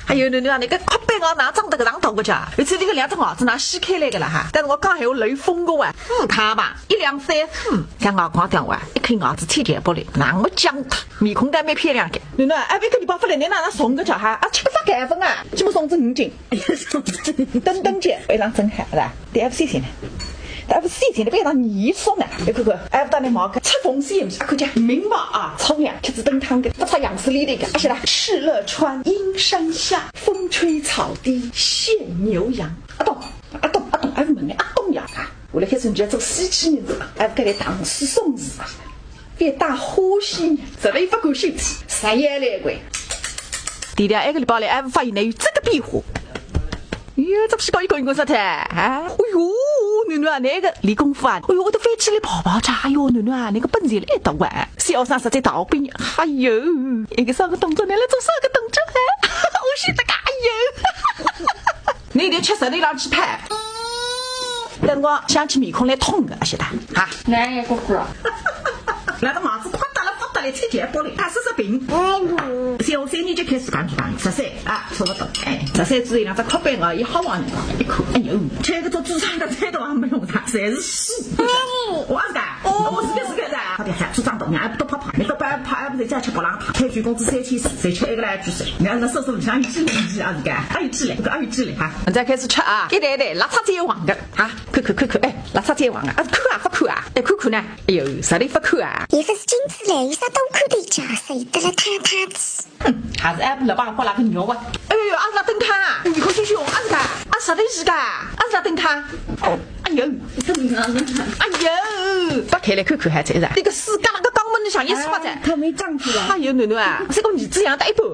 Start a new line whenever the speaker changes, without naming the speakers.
还有囡囡啊，那个阔背袄哪长得个上头个叫？而且那个两只袄子哪掀开来个了哈？但是我刚还有雷锋个哇，他吧1、2、3，像我光讲话，一看袄子天天玻璃，那么讲他，面孔带蛮漂亮的。囡囡，哎，别个你包回来，你哪能送个叫哈？啊，吃个啥盖粉啊？怎么送子5斤？等姐，非常震撼是吧？第 FCC 呢？FCC 现在非常泥松呢，你看看 F 到那毛个赤峰西不是？看见明白啊，冲呀，吃子灯汤的，不差杨树里的个，而且啦，敕勒川阴山下，风吹草低见牛羊。阿东，F 问的阿东呀啊！我来开始就要做西气呢，F 给来唐诗宋词，别大呼吸，这里不够兴趣，啥也来过。第2个礼拜来 F 发现呢有这个变化。哟，这不是搞一个啥子啊？哎呦，囡囡啊，那个练功夫啊，哎呦，我都飞起来跑跑叉，哎呦，囡囡啊，那个本事来大啊！小三实在逃兵，哎呦，一个啥个动作，你来做啥个动作啊？我现在哎呦，你得吃10里2鸡排，等我想起面孔来痛的，晓得啊？
来呀，哥哥。
那个帽子啪嗒了发达来拆解玻璃，他试病。小3年就开始干做饭，13啊，差不多。哎，13之后2只阔背袄一好玩的，一看，哎呦，这个做主场的菜都还没用上，全是屎。我是干，我是干的。他的喊组长都伢不都怕，那个白怕不在家吃不浪，开具工资3400，谁吃一个来就是，你看那手里向一支啊是干，还有支嘞，还有支嘞哈。我再开始吃啊，一袋拉叉再黄的啊，看，哎，拉叉再黄啊，看啊不看啊，哎看呢，哎呦，啥里不看啊？
也不是君子嘞，有啥都看得着，谁得了他子？
还是俺不老爸过那个牛啊！哎呦，阿是那灯卡，你看熊熊，阿是干，阿啥的是干，阿是那灯卡。哦，哎呦，哎呦，把开来看看还在噻。那个屎干那个肛门里向也是发在，
他没胀出来。
哎呦，囡囡啊，这个儿子养大一半。